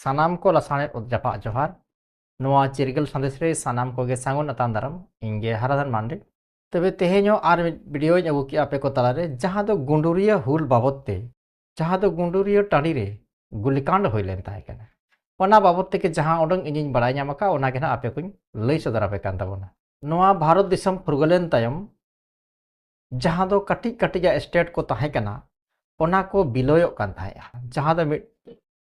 सानाम को लासाने जपा जोहार नोआ चिरगल संदेश रे सानाम को गे सांगुन अतान दाराम इंगे हराधन मांडे तबे तेहेño आर वीडियो अगु कि आपे को तलारे जहां दो गुंडुरिया हुल बाबत ते जहां दो गुंडुरिया टाड़ी रे गुलिकांड होय लेन ताहे कना ओना बाबत ते के जहां ओडंग इनिन बड़ाय ᱧᱟᱢaka ओना गे ना आपे कुñ लई सदर आपे कान ताबोना नोआ भारत दिसम फुरगलेन तायम जहां दो कटी कटिया स्टेट को ताहे कना ओना को बिलोयो कान ताहे जहां दो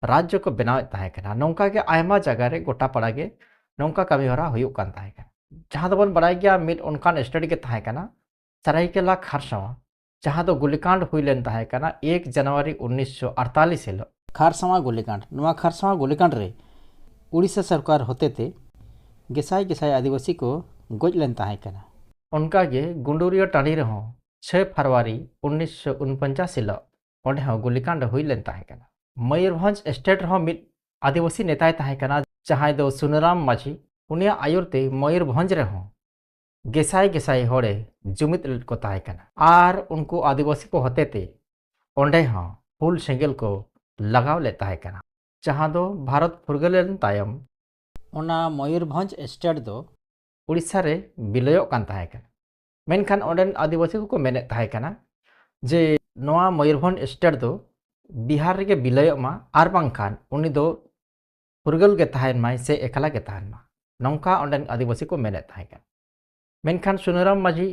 राज्य को बनाव ताहे कना नौका के आयमा जगह रे गोटा पड़ा के नौका कमी हरा हुयुक कान ताहे कना जहां दो बन बड़ाय गया मिड उनकान स्टेट के ताहे कना सरायकेला खारसावा जहां दो गुलिकांड हुई लेन ताहे कना 1 जनवरी 1948 हिलो खारसावा गुलिकांड नोआ खारसावा गुलिकांड रे उड़ीसा सरकार होते ते गेसाई गेसाई आदिवासी को गोज लेन ताहे कना उनका गे गुंडुरिया टाणी रे हो 6 फरवरी 1949 हिलो ओंडे हो गुलिकांड हुई लेन ताहे कना मयूरभंज स्टेट रहो मिड आदिवासी नेताय ताहे कना जहां दो सुनराम माझी उनिया आयुरते मयूरभंज रे हो गेसाई गेसाई होड़े जुमित को ताहे कना आर उनको आदिवासी को होते ते ओंडे हो हुल सेंगेल को लगाव ले ताहे कना जहां दो भारत फुरगलेन तायम ओना मयूरभंज स्टेट दो उड़ीसा रे बिलयो कान ताहे कना मेनखान ओंडेन आदिवासी को मेने ताहे कना जे नोआ मयूरभंज स्टेट दो बिहार रे बिलय मा आर बांखान उनी दो फुरगल के ताहेन माय से एकला के ताहेन मा नौका ओंडेन आदिवासी को मेने ताहे कन मेनखान सुनराम माझी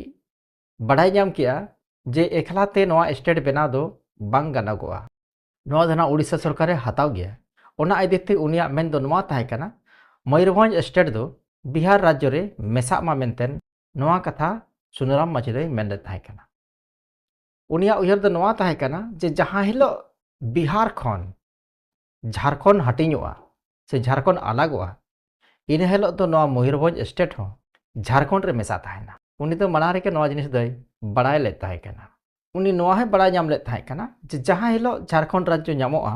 बड़ाय ᱧᱟᱢ किया जे एकला ते नोआ स्टेट बेना दो बांग गानागोआ नोआ धना उड़ीसा सरकार हताव गया ओना आइदेते उनिया मेन दो नोआ ताहे कना मयूरभंज स्टेट दो बिहार राज्य रे मेसा मा मेनतेन नोआ कथा सुनराम माझी रे मेन ताहे कना उनिया उयहर दो नोआ ताहे कना जे जहां हिलो बिहार खन झारखंड हटिङोआ से झारखंड अलगोआ इन हेलो तो नोआ मयूरभंज स्टेट हो झारखंड रे मेसा ताहेना उनी तो मना रे के नोआ जिनिस दय बड़ाय ले ताहे कना उनी नोआ है बड़ाय ᱧᱟᱢ ले ताहे कना जे जहां हेलो झारखंड राज्य ᱧᱟᱢोआ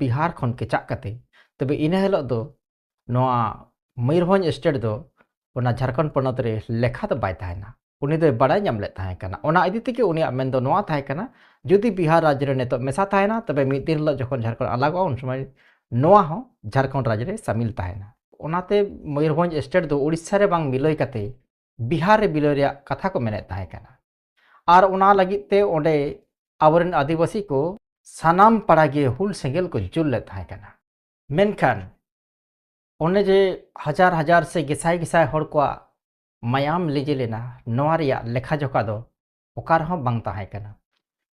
बिहार खन के चाक कते तबे इन हेलो दो नोआ मयूरभंज स्टेट दो ओना झारखंड पनत रे लेखा तो बाय ताहेना उनी दो बड़ाय ᱧᱟᱢ ले ताहे कना ओना इदि तेके उनी मेन दो नोआ ताहे कना जुदी बिहार राज्य रे नेतो मेसा ताहेना तबे मिद दिन हिलो जखन झारखंड अलगोआ उन समय नोआ हो झारखंड राज्य रे शामिल ताहेना ओनाते मयूरभंज स्टेट दो उड़ीसा रे बांग मिलय कते बिहार रे बिलय रे कथा को मेने ताहे कना आर ओना लगित ते ओंडे आबरेन आदिवासी को सानाम पड़ागे हुल सेंगेल को जुल ले ताहे कना मेनखान ओने जे हजार हजार से गेसाई गेसाई हर को मायाम लेजे लेना नोआ रिया लेखा जोखा दो ओकार हो बांग ताहे कना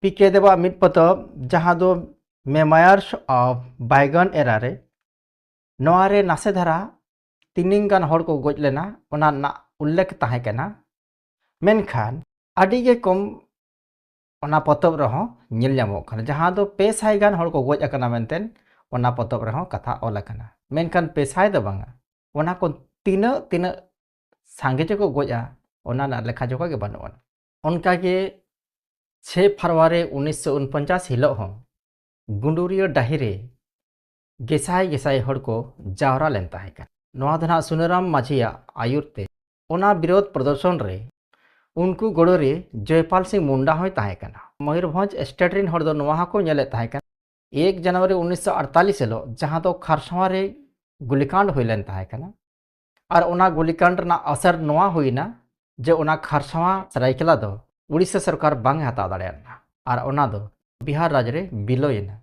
पीके देवा मिड पतब जहां दो मेमायर्स ऑफ बाइगन एरा रे नोआ रे नासे धारा तिनिंगान हर को गोज लेना ओना ना उल्लेख ताहे कना मेनखान आडी गे कम ओना पतब रहो ᱧᱮᱞ ᱧᱟᱢᱚᱜ ᱠᱟᱱᱟ जहां दो 200 गान हर को गोज अकना मेनतेन ओना पतब रहो कथा ओल अकना मेनखान 200 दो बांगा ओना को तीन तीन सांगे जो को गोजा ओना ना लेखा जोखा के बनोन उनका के 6 फरवरी 1949 हिलो हो गुंडुरिया डाही रे गेसाई गेसाई हर को जावरा लेन ताहे कन नोआ धना सुनराम माझिया आयुरते ओना विरोध प्रदर्शन रे उनको गोड़ो रे जयपाल सिंह मुंडा होय ताहे कना मयूरभंज स्टेट रिन हर दो नोआ को ñेले ताहे कन 1 जनवरी 1948 हिलो जहां दो खारसावा रे गुलिकांड होय लेन ताहे कना और ओना गुलिकांड ना असर नोआ होइना जे ओना खारसावा सरायकेला दो उड़ीसा सरकार बांग हता दाड़ेना और ओना दो बिहार राज्य रे बिलोयना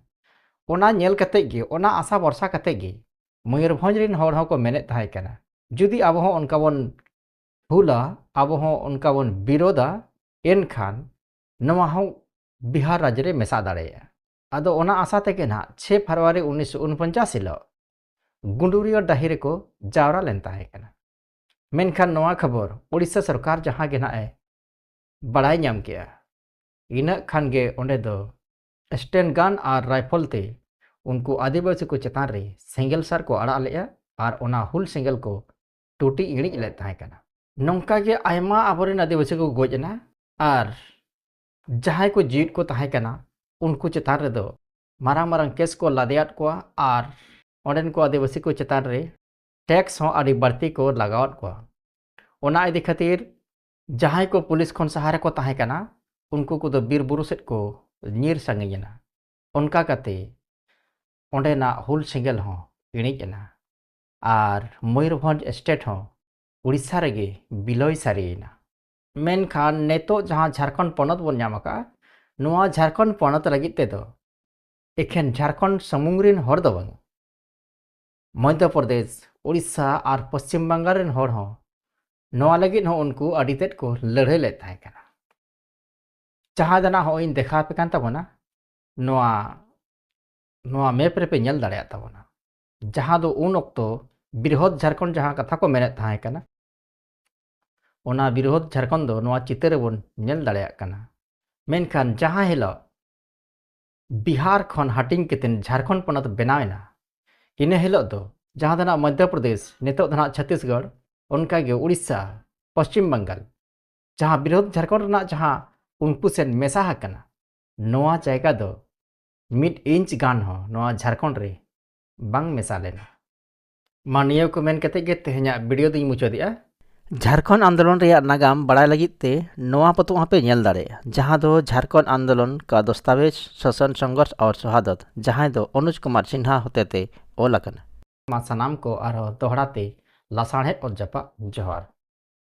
ओना ñेल कते गे ओना आशा वर्षा कते गे मयूरभंज रिन हर हो को मेने ताहे कना जुदी अब हो उनका बन हुला अब हो उनका बन विरोधा एनखान नवा हो बिहार राज्य रे मेसा दाड़ेया आदो ओना आशा तेके ना 6 फरवरी 1949 हिलो गुंडुरिया डाही रे को जावरा लेन ताहे कना मेनखान नवा खबर उड़ीसा सरकार जहां गे ना ए बड़ाय ᱧᱟᱢ किया इन खान गे ओंडे दो स्टेन गन और राइफल ते उनको आदिवासी को चेतान रे सेंगेल सार को अड़ा लेया और ओना हुल सेंगेल को टूटी इणिज ले ताहे कना नौका के आयमा आबरेन आदिवासी को गोजना और जहां को जीत को ताहे कना उनको चेतान रे दो मारांग मारांग केस को लादेयात को और ओंडेन को आदिवासी को चेतान रे टैक्स हो आदि बढ़ती को लगावत को ओना इदि खातिर जहां को पुलिस खन सहारे को ताहे कना उनको को दो बीर बुरु सेट को ᱧᱤᱨ ᱥᱟᱺᱜᱤᱧᱮᱱᱟ ᱚᱱᱠᱟ ᱠᱟᱛᱮ ᱚᱸᱰᱮᱱᱟᱜ ᱦᱩᱞ ᱥᱮᱸᱜᱮᱞ ᱦᱚᱸ इणिज एना और मयूरभंज स्टेट हो उड़ीसा रेगे बिलय सारीना मेनखान नेतो जहाँ झारखंड पनत बन नाम का नोआ झारखंड पनत लगित ते दो एखेन झारखंड समूंग रिन हर दो बंग मध्य प्रदेश उड़ीसा और पश्चिम बंगाल रिन हर हो नोआ लगित हो उनको अड़ी तेद को लड़ाई ले ताहे कना जहाँ जना हो इन देखा पे कान तबना नोआ नोआ मैप रे पे नेल दाड़ेया तबना जहाँ दो उन ऑक्तो बृहद झारखंड जहाँ कथा को मेने ताहे कना ओना बृहद झारखंड दो नोआ चित्र बन नेल दाड़ेया कना मेनखान जहाँ हिलो बिहार खन हाटिंग केतेन झारखंड पनत बनावेना इन हिलो दो जहाँ दना मध्य प्रदेश नितो दना छत्तीसगढ़ उनका गे उड़ीसा पश्चिम बंगाल जहाँ बृहद झारखंड रना जहाँ उनको सेन मेसा हकना नोआ जायगा दो मिड इंच गान हो नोआ झारखंड रे बांग मेसा लेना मानियो को मेन कते गे तेह냐 वीडियो दिन मुचादिया झारखंड आंदोलन रे नागाम बड़ाई लगित ते नोआ पतो वहाँ पे नेल दाड़े जहाँ दो झारखंड आंदोलन का दस्तावेज शोषण संघर्ष और शहादत जहाँ दो अनुज कुमार सिन्हा होते ते ओलकन मा सनाम को आरो दोहराते लासाणे और जपा जोहार।